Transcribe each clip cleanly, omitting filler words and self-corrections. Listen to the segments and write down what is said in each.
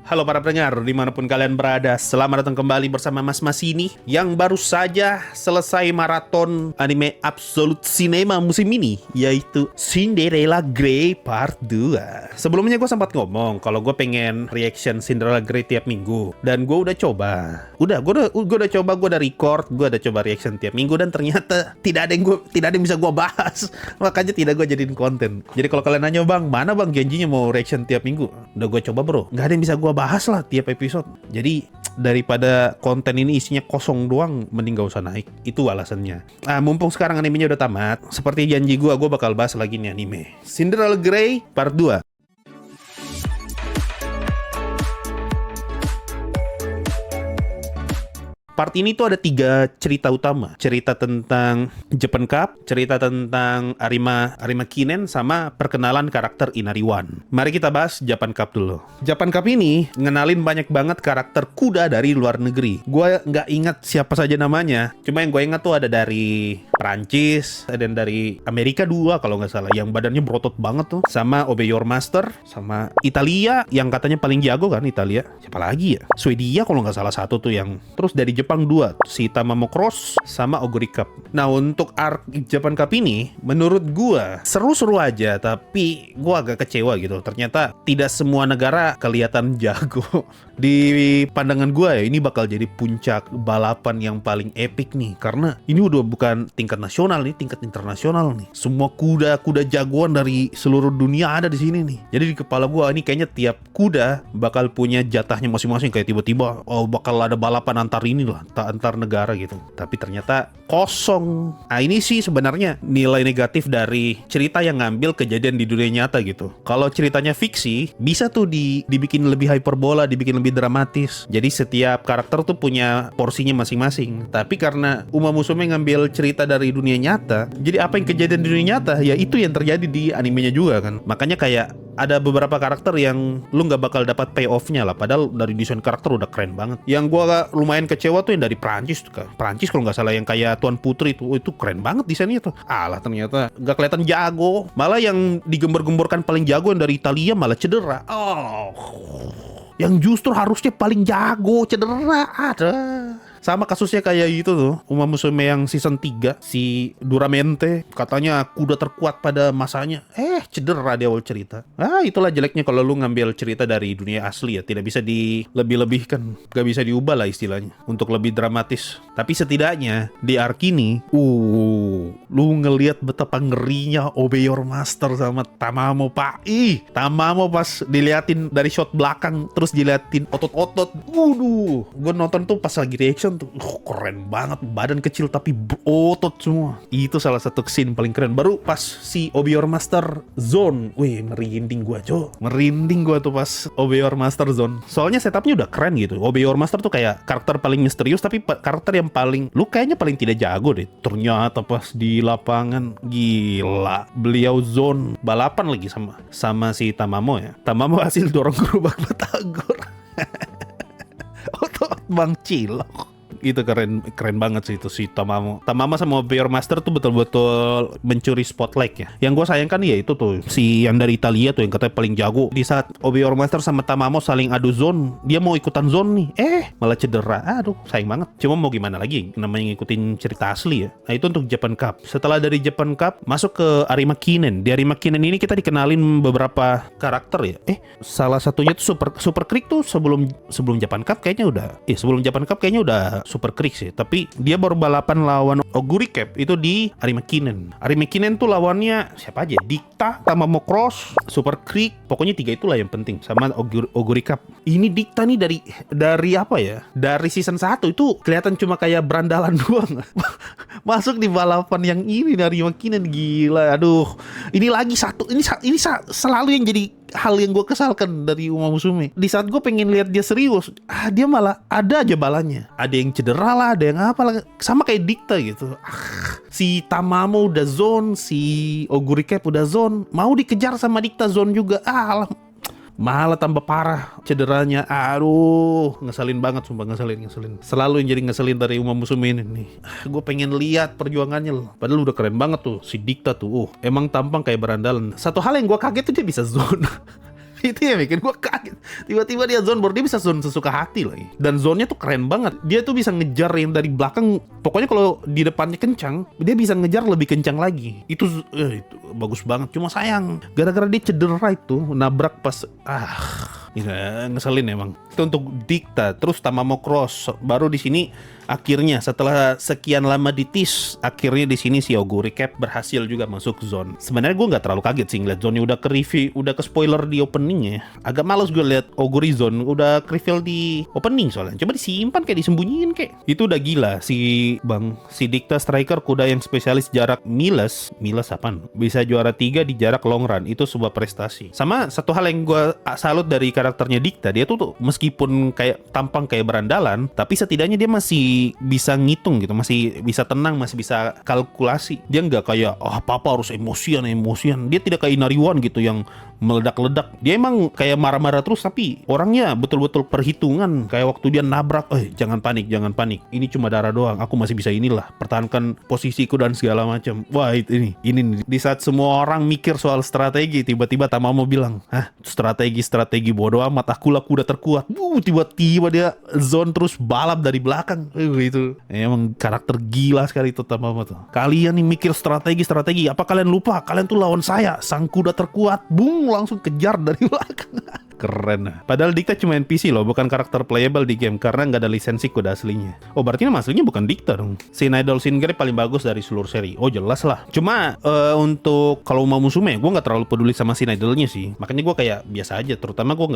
Halo para pendengar, dimanapun kalian berada, selamat datang kembali bersama Mas Masini yang baru saja selesai maraton anime Absolute Cinema musim ini, yaitu Cinderella Grey Part 2. Sebelumnya gue sempat ngomong kalau gue pengen reaction Cinderella Grey tiap minggu, dan gue udah coba. Gue udah coba, gue udah record, gue udah coba reaction tiap minggu, dan ternyata tidak ada yang bisa gue bahas, makanya tidak gue jadiin konten. Jadi kalau kalian nanya, bang, mana bang janjinya mau reaction tiap minggu? Udah gue coba bro, nggak ada yang bisa gue bahas lah tiap episode. Jadi daripada konten ini isinya kosong doang, mending gak usah naik. Itu alasannya. Mumpung sekarang animenya udah tamat, seperti janji gue bakal bahas lagi nih anime Cinderella Grey Part 2. Part ini tuh ada 3 cerita utama. Cerita tentang Japan Cup, cerita tentang Arima Kinen, sama perkenalan karakter Inariwan. Mari kita bahas Japan Cup dulu. Japan Cup ini ngenalin banyak banget karakter kuda dari luar negeri. Gue nggak ingat siapa saja namanya. Cuma yang gue ingat tuh ada dari Prancis, ada dari Amerika 2 kalau nggak salah, yang badannya berotot banget tuh. Sama Obey Your Master, sama Italia yang katanya paling jago kan, Italia. Siapa lagi ya? Swedia kalau nggak salah satu tuh yang. Terus dari Jepang 2, si Tamamo Cross sama Oguri Cup. Nah, untuk arc Japan Cup ini menurut gua seru-seru aja, tapi gua agak kecewa gitu. Ternyata tidak semua negara kelihatan jago. Di pandangan gua ya, ini bakal jadi puncak balapan yang paling epic nih, karena ini udah bukan tingkat nasional nih, tingkat internasional nih. Semua kuda jagoan dari seluruh dunia ada di sini nih. Jadi di kepala gua ini kayaknya tiap kuda bakal punya jatahnya masing-masing, kayak tiba-tiba bakal ada balapan antar ini lah, antar negara gitu. Tapi ternyata kosong. Nah, ini sih sebenarnya nilai negatif dari cerita yang ngambil kejadian di dunia nyata gitu. Kalau ceritanya fiksi, bisa tuh dibikin lebih hyperbola, dibikin lebih dramatis. Jadi setiap karakter tuh punya porsinya masing-masing. Tapi karena Uma Musume ngambil cerita dari dunia nyata, jadi apa yang kejadian di dunia nyata, ya itu yang terjadi di animenya juga kan. Makanya kayak ada beberapa karakter yang lu nggak bakal dapat payoff-nya lah, padahal dari desain karakter udah keren banget. Yang gua lumayan kecewa tuh yang dari Prancis tuh, Prancis kalau nggak salah, yang kayak Tuan Putri itu keren banget desainnya tuh. Alah, ternyata nggak kelihatan jago. Malah yang digembar-gemborkan paling jago yang dari Italia malah cedera. Yang justru harusnya paling jago cedera. Ada. Sama kasusnya kayak gitu tuh, Uma Musume yang season 3, si Duramente, katanya kuda terkuat pada masanya, cedera di awal cerita. Itulah jeleknya kalau lu ngambil cerita dari dunia asli ya, tidak bisa dilebih-lebihkan, gak bisa diubah lah istilahnya, untuk lebih dramatis. Tapi setidaknya di arc ini, lu ngelihat betapa ngerinya Obey Your Master sama Tamamo, Pak. Tamamo pas diliatin dari shot belakang, terus diliatin otot-otot, gue nonton tuh pas lagi reaction tuh, keren banget, badan kecil tapi berotot semua. Itu salah satu scene paling keren. Baru pas si Obey Your Master Zone, merinding gua tuh pas Obey Your Master Zone. Soalnya setupnya udah keren gitu. Obey Your Master tuh kayak karakter paling misterius, tapi karakter yang paling, lu kayaknya paling tidak jago deh. Ternyata pas di lapangan, gila, beliau zone balapan lagi sama si Tamamo ya. Tamamo hasil dorong gerobak batagor. Otot Bang Cilok. Itu keren banget sih itu si Tamamo sama Obey Your Master tuh betul-betul mencuri spotlight ya. Yang gue sayangkan ya itu tuh si yang dari Italia tuh yang katanya paling jago. Di saat Obey Your Master sama Tamamo saling adu zone, dia mau ikutan zone nih, malah cedera. Aduh, sayang banget. Cuma mau gimana lagi, namanya ngikutin cerita asli ya. Nah, itu untuk Japan Cup. Setelah dari Japan Cup masuk ke Arima Kinen. Di Arima Kinen ini kita dikenalin beberapa karakter ya. Salah satunya tuh Super Creek tuh sebelum Japan Cup kayaknya udah. Sebelum Japan Cup kayaknya udah Super Creek sih, tapi dia baru balapan lawan Oguri Cup itu di Arima Kinen. Arima Kinen tuh lawannya siapa aja? Dikta, Tamamo Cross, Super Creek, pokoknya 3 itulah yang penting, sama Oguri Cup. Ini Dikta nih dari apa ya? Dari season 1 itu kelihatan cuma kayak berandalan doang. Masuk di balapan yang ini dari Arima Kinen, gila. Aduh, ini lagi satu, ini selalu yang jadi hal yang gue kesalkan dari Uma Musume. Di saat gue pengen lihat dia serius, dia malah ada aja balanya. Ada yang cedera lah, ada yang apa lah, sama kayak Dikta gitu. Si Tamamo udah zone, si Oguri Cup udah zone, mau dikejar sama Dikta zone juga. Malah tambah parah cederanya. Aduh, ngeselin banget, sumpah ngeselin. Selalu yang jadi ngeselin dari Uma Musume ini nih. Gue pengen lihat perjuangannya loh. Padahal udah keren banget tuh si Dikta tuh. Emang tampang kayak berandalan. Satu hal yang gue kaget tuh dia bisa zone. Itu yang bikin gue kaget. Tiba-tiba dia zone baru dia bisa zone sesuka hati lagi. Dan zone-nya tuh keren banget. Dia tuh bisa ngejar yang dari belakang. Pokoknya kalau di depannya kencang, dia bisa ngejar lebih kencang lagi. Itu bagus banget. Cuma sayang, gara-gara dia cedera itu, nabrak pas ya, ngeselin emang. Itu untuk Dicta. Terus Tamamo Cross. Baru di sini akhirnya setelah sekian lama ditis, akhirnya di sini si Oguri Cap berhasil juga masuk zone. Sebenarnya gue nggak terlalu kaget sih ngeliat zone udah ke review, udah ke spoiler di openingnya. Agak males gue liat Oguri zone udah ke reveal di opening soalnya. Coba disimpan kayak disembunyiin kayak. Itu udah gila si Dicta Striker, kuda yang spesialis jarak miles apaan? Bisa juara 3 di jarak long run. Itu sebuah prestasi. Sama satu hal yang gue salut dari karakternya Dicta, dia tuh meskipun kayak tampang kayak berandalan, tapi setidaknya dia masih bisa ngitung gitu, masih bisa tenang, masih bisa kalkulasi. Dia nggak kayak apa-apa harus emosian. Dia tidak kayak Inariwan gitu yang meledak-ledak. Dia emang kayak marah-marah terus, tapi orangnya betul-betul perhitungan. Kayak waktu dia nabrak, jangan panik. Ini cuma darah doang. Aku masih bisa inilah, pertahankan posisiku dan segala macam. Wah, ini di saat semua orang mikir soal strategi, tiba-tiba Tamamo bilang, strategi bodoh amat. Akulah kuda terkuat. Tiba-tiba dia zone terus balap dari belakang. Itu emang karakter gila sekali itu Tamamo tuh. Kalian nih mikir strategi, apa kalian lupa? Kalian tuh lawan saya, sang kuda terkuat. Langsung kejar dari belakang. Keren. Padahal Dicta cuma NPC loh, bukan karakter playable di game karena nggak ada lisensi kuda aslinya. Oh, berarti nama aslinya bukan Dicta dong. Sin Idol Singere paling bagus dari seluruh seri. Oh, jelas lah. Cuma untuk kalau mau Musume, gue nggak terlalu peduli sama Sin Idolnya sih. Makanya gue kayak biasa aja. Terutama gue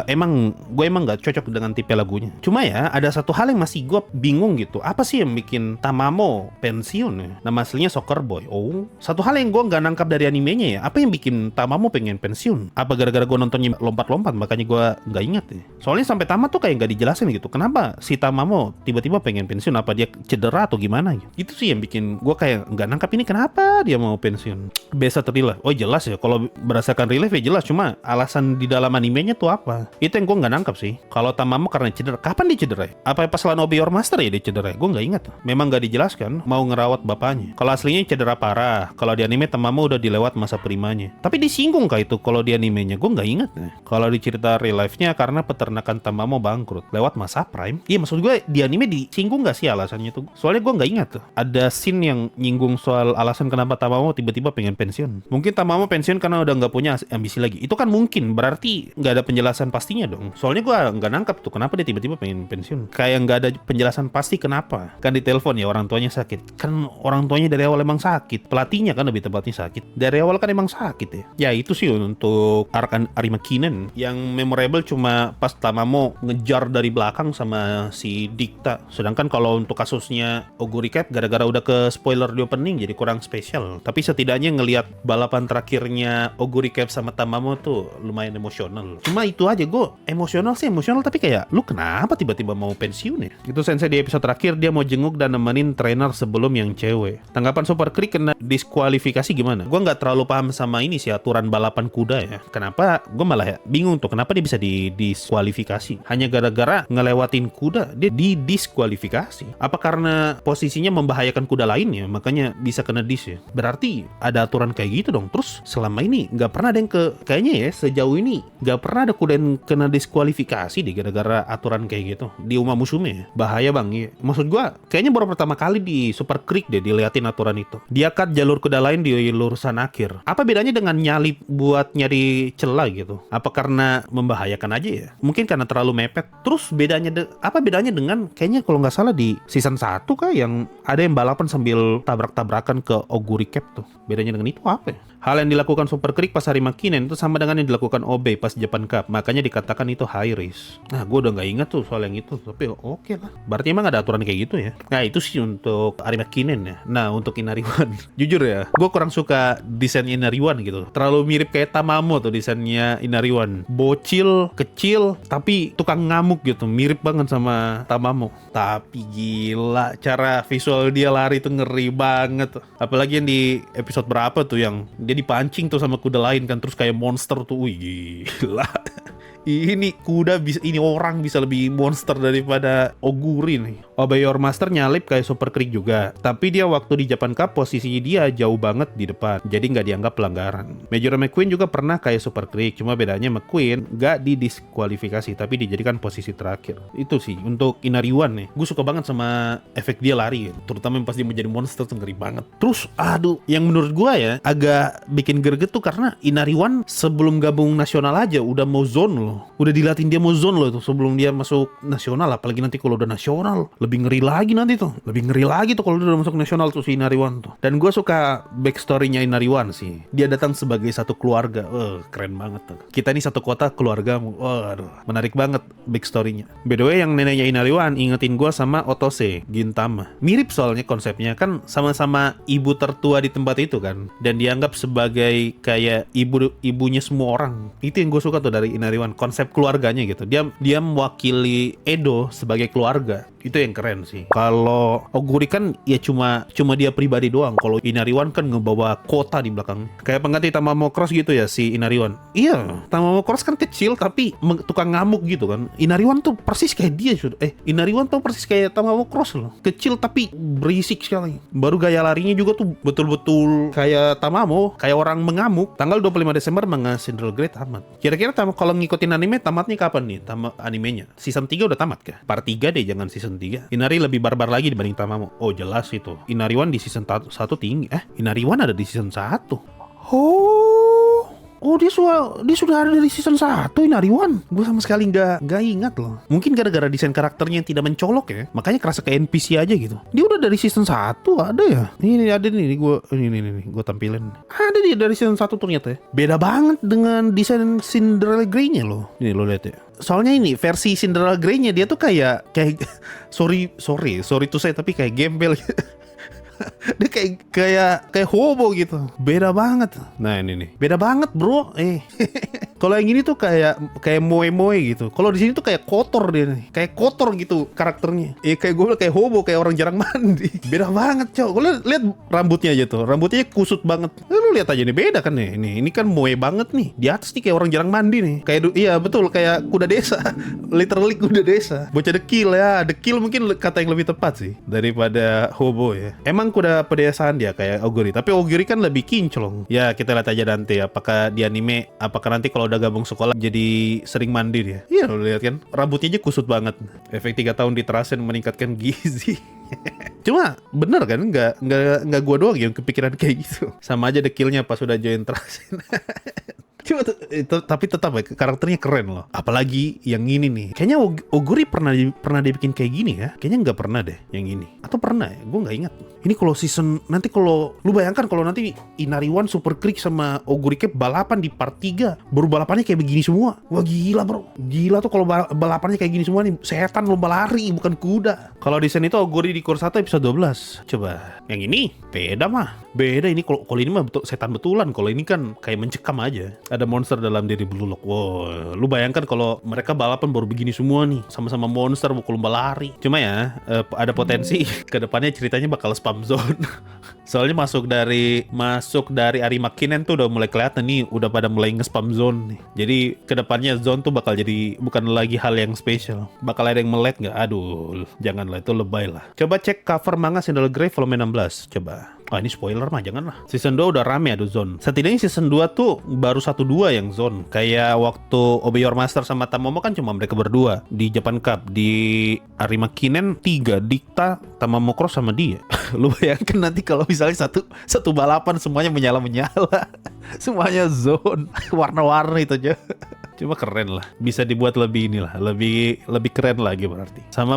emang nggak cocok dengan tipe lagunya. Cuma ya ada satu hal yang masih gue bingung gitu. Apa sih yang bikin Tamamo pensiun ya? Nama aslinya Soccer Boy. Oh, satu hal yang gue nggak nangkap dari animenya ya. Apa yang bikin Tamamo pengen pensiun? Apa gara-gara gue nontonnya lompat-lompat makanya gue nggak ingat ya. Soalnya sampai tamat tuh kayak nggak dijelasin gitu. Kenapa si Tamamo tiba-tiba pengen pensiun? Apa dia cedera atau gimana gitu? Itu sih yang bikin gue kayak nggak nangkap ini kenapa dia mau pensiun. Biasa terlilah. Oh jelas ya, kalau berdasarkan relief ya jelas. Cuma alasan di dalam animenya tuh apa? Itu yang gue nggak nangkap sih. Kalau Tamamo karena cedera, kapan dia cedera? Apa pas lawan Obey Your Master ya dia cedera? Gue nggak ingat. Memang nggak dijelaskan mau ngerawat bapaknya. Kalau aslinya cedera parah. Kalau di anime Tamamo udah dilewat masa primanya. Tapi disinggung kah itu kalau di animenya? Gue nggak ingat nih. Kalau di cerita real life-nya karena peternakan Tamamo bangkrut lewat masa prime. Iya, maksud gue di anime disinggung nggak sih alasannya tuh? Soalnya gue nggak ingat tuh. Ada scene yang nyinggung soal alasan kenapa Tamamo tiba-tiba pengen pensiun. Mungkin Tamamo pensiun karena udah nggak punya ambisi lagi. Itu kan mungkin, berarti nggak ada penjelasan pastinya dong. Soalnya gue nggak nangkap tuh kenapa dia tiba-tiba pengen pensiun. Kayak nggak ada penjelasan pasti kenapa. Kan di telepon ya orang tuanya sakit. Kan orang tuanya dari awal emang sakit. Pelatihnya kan lebih tepatnya sakit. Dari awal kan emang sakit ya. Ya itu sih untuk Arima Kinen. Yang memorable cuma pas Tamamo ngejar dari belakang sama si Dicta. Sedangkan kalau untuk kasusnya Oguri Cap gara-gara udah ke spoiler di opening jadi kurang spesial. Tapi setidaknya ngelihat balapan terakhirnya Oguri Cap sama Tamamo tuh lumayan emosional. Cuma itu aja, gue emosional tapi kayak lu kenapa tiba-tiba mau pensiun ya? Itu Sensei di episode terakhir dia mau jenguk dan nemenin trainer sebelum yang cewek. Tanggapan Super Creek kena diskualifikasi gimana? Gue nggak terlalu paham sama ini sih aturan balapan kuda ya. Kenapa? Gue malah ya bingung tuh kenapa dia bisa didiskualifikasi. Hanya gara-gara ngelewatin kuda dia didiskualifikasi. Apa karena posisinya membahayakan kuda lainnya makanya bisa kena dis ya? Berarti ada aturan kayak gitu dong. Terus selama ini nggak pernah ada yang kayaknya ya sejauh ini nggak pernah ada kuda yang kena diskualifikasi deh gara-gara aturan kayak gitu di Uma Musume ya. Bahaya bang ya. Maksud gue kayaknya baru pertama kali di Super Creek deh diliatin aturan itu. Dia cut jalur kuda lain di lurusan akhir. Apa bedanya dengan nyalip buat nyari celah gitu? Apa karena membahayakan aja ya? Mungkin karena terlalu mepet. Terus apa bedanya dengan kayaknya kalau nggak salah di season 1 kah yang ada yang balapan sambil tabrak-tabrakan ke Oguri Cap tuh. Bedanya dengan itu apa ya? Hal yang dilakukan Super Creek pas Arima Kinen itu sama dengan yang dilakukan Obey pas Japan Cup. Makanya dikatakan itu high risk. Nah, gue udah nggak ingat tuh soal yang itu. Tapi oke lah. Berarti emang ada aturan kayak gitu ya. Nah, itu sih untuk Arima Kinen ya. Nah, untuk Inariwan. Jujur ya, gue kurang suka desain Inariwan gitu. Terlalu mirip kayak Tamamo tuh desainnya Inariwan. Bocil, kecil, tapi tukang ngamuk gitu. Mirip banget sama Tamamo. Tapi gila, cara visual dia lari tuh ngeri banget. Apalagi yang di episode berapa tuh yang dia dipancing tuh sama kuda lain kan, terus kayak monster tuh. Wih, gila. Ini kuda bisa, ini orang bisa lebih monster daripada Oguri nih. Obey Your Master nyalip kayak Super Creek juga, tapi dia waktu di Japan Cup posisinya dia jauh banget di depan, jadi nggak dianggap pelanggaran. Major McQueen juga pernah kayak Super Creek, cuma bedanya McQueen nggak didiskualifikasi, tapi dijadikan posisi terakhir. Itu sih untuk Inariwan nih. Gue suka banget sama efek dia lari, terutama pas dia menjadi monster tuh ngeri banget. Terus, aduh, yang menurut gue ya agak bikin greget tuh karena Inariwan sebelum gabung nasional aja udah mau zone loh, udah dilatih dia mau zone loh tuh sebelum dia masuk nasional. Apalagi nanti kalau udah nasional lebih ngeri lagi nanti tuh, lebih ngeri lagi tuh kalau udah masuk nasional tuh si Inariwan tuh. Dan gue suka backstory-nya Inariwan sih, dia datang sebagai satu keluarga. Keren banget tuh, kita nih satu kota keluargamu. Aduh, menarik banget backstory-nya. By the way, yang neneknya Inariwan ingetin gue sama Otose Gintama, mirip soalnya konsepnya kan, sama-sama ibu tertua di tempat itu kan, dan dianggap sebagai kayak ibunya semua orang. Itu yang gue suka tuh dari Inariwan, konsep keluarganya gitu. Dia mewakili Edo sebagai keluarga. Itu yang keren sih. Kalau Oguri kan ya cuma dia pribadi doang. Kalau Inariwan kan ngebawa kota di belakang. Kayak pengganti Tamamo Cross gitu ya si Inariwan. Iya, Tamamo Cross kan kecil tapi tukang ngamuk gitu kan. Inariwan tuh persis kayak dia sudah. Inariwan tuh persis kayak Tamamo Cross loh. Kecil tapi berisik sekali. Baru gaya larinya juga tuh betul-betul kayak Tamamo, kayak orang mengamuk. Tanggal 25 Desember manga Cinderella Grey tamat. Kira-kira kalau ngikutin anime tamatnya kapan nih? Animenya season 3 udah tamat kah? Part 3 deh, jangan season 3. Inari lebih barbar lagi dibanding Tamamo. Oh jelas itu. Inariwan di season 1 tinggi. Inariwan ada di season 1. Oh, dia sudah ada dari season 1 Inariwan. Gue sama sekali nggak ingat loh. Mungkin gara-gara desain karakternya yang tidak mencolok ya, makanya kerasa kayak NPC aja gitu. Dia udah dari season 1 ada ya. Ini ada nih, gue tampilin. Ada dia dari season 1 ternyata ya. Beda banget dengan desain Cinderella Grey-nya loh. Ini lo lihat ya. Soalnya ini versi Cinderella Grey-nya dia tuh kayak sorry to say, tapi kayak gembel gitu. Dia kayak hobo gitu. Beda banget. Nah ini nih, beda banget bro. Kalau yang ini tuh kayak moe gitu. Kalau di sini tuh kayak kotor dia nih. Kayak kotor gitu karakternya. Kayak gue bilang kayak hobo, kayak orang jarang mandi. Beda banget, cowok. Gue lihat rambutnya aja tuh. Rambutnya kusut banget. Lu lihat aja nih, beda kan nih. Ini kan moe banget nih. Di atas nih kayak orang jarang mandi nih. Iya betul, kayak kuda desa. Literally kuda desa. Bocah dekil ya. Dekil mungkin kata yang lebih tepat sih daripada hobo ya. Emang kuda pedesaan dia kayak Oguri, tapi Oguri kan lebih kinclong. Ya kita lihat aja nanti apakah di anime, apakah nanti kalau udah gabung sekolah jadi sering mandi dia. Iya lo lihat kan, rambutnya aja kusut banget. Efek 3 tahun di Terasen meningkatkan gizi. Cuma bener kan, nggak gua doang yang kepikiran kayak gitu. Sama aja dekilnya pas udah join Terasen. Cuma tapi tetap ya, karakternya keren loh. Apalagi yang ini nih. Kayaknya Oguri pernah dibikin kayak gini ya. Kayaknya nggak pernah deh yang ini. Atau pernah ya? Gue nggak ingat. Ini kalau season nanti, kalau lu bayangkan kalau nanti Inariwan, Super Creek sama Oguri Cap balapan di part 3, baru balapannya kayak begini semua. Wah gila bro. Gila tuh kalau balapannya kayak gini semua nih. Setan lomba lari bukan kuda. Kalau desain itu Oguri di Course 1 episode 12. Coba. Yang ini beda mah. Beda ini, kalau ini mah setan betulan. Kalau ini kan kayak mencekam aja. Ada monster dalam diri Blue Lock. Wow, lu bayangkan kalau mereka balapan baru begini semua nih, sama-sama monster pukul lomba lari. Cuma ya ada potensi kedepannya ceritanya bakal spam zone. Soalnya masuk dari Arima Kinen tuh udah mulai kelihatan nih, udah pada mulai nge-spam zone nih. Jadi kedepannya zone tuh bakal jadi bukan lagi hal yang spesial. Bakal ada yang melet nggak? Aduh, janganlah, itu lebay lah. Coba cek cover manga Cinderella Grey volume 16. Coba. Ini spoiler mah janganlah. Season 2 udah rame ada zone. Setidaknya season 2 tuh baru 1-2 yang zone. Kayak waktu Obey Your Master sama Tamamo kan cuma mereka berdua di Japan Cup. Di Arima Kinen 3, Dikta, Tamamo Cross sama dia. Lu bayangkan nanti kalau misalnya satu balapan semuanya menyala-menyala. Semuanya zone. Warna-warni itu aja. Cuma keren lah, bisa dibuat lebih lebih keren lagi berarti. Sama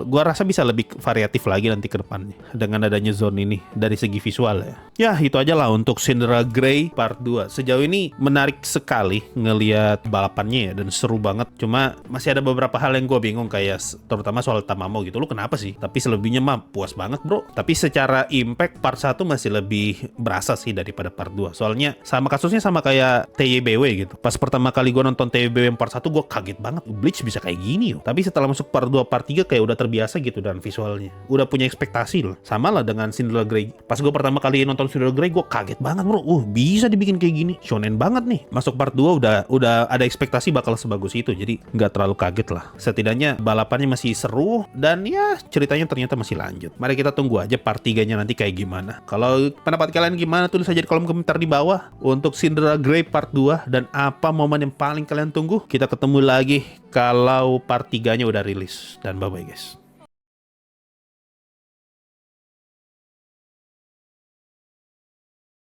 gua rasa bisa lebih variatif lagi nanti ke depannya dengan adanya zone ini dari segi visual ya. Ya itu aja lah untuk Cinderella Grey part 2. Sejauh ini menarik sekali ngelihat balapannya ya, dan seru banget. Cuma masih ada beberapa hal yang gua bingung, kayak terutama soal Tamamo gitu. Lu kenapa sih? Tapi selebihnya mah puas banget bro. Tapi secara impact part 1 masih lebih berasa sih daripada part 2. Soalnya Sama kasusnya sama kayak TYBW gitu. Pas pertama kali gue nonton TYBW part 1 gue kaget banget, Bleach bisa kayak gini yo. Tapi setelah masuk part 2, part 3 kayak udah terbiasa gitu dan visualnya. Udah punya ekspektasi loh. Sama lah dengan Cinderella Grey. Pas gue pertama kali nonton Cinderella Grey gue kaget banget bro. Bisa dibikin kayak gini. Shonen banget nih. Masuk part 2 udah ada ekspektasi bakal sebagus itu. Jadi nggak terlalu kaget lah. Setidaknya balapannya masih seru dan ya ceritanya ternyata masih lanjut. Mari kita tunggu aja part 3-nya nanti kayak gimana. Kalau pendapat kalian gimana, tulis aja di kolom komentar di bawah untuk Cinderella Grey part 2 dan apa momen yang paling kalian tunggu. Kita ketemu lagi kalau part 3-nya udah rilis. Dan bye-bye guys.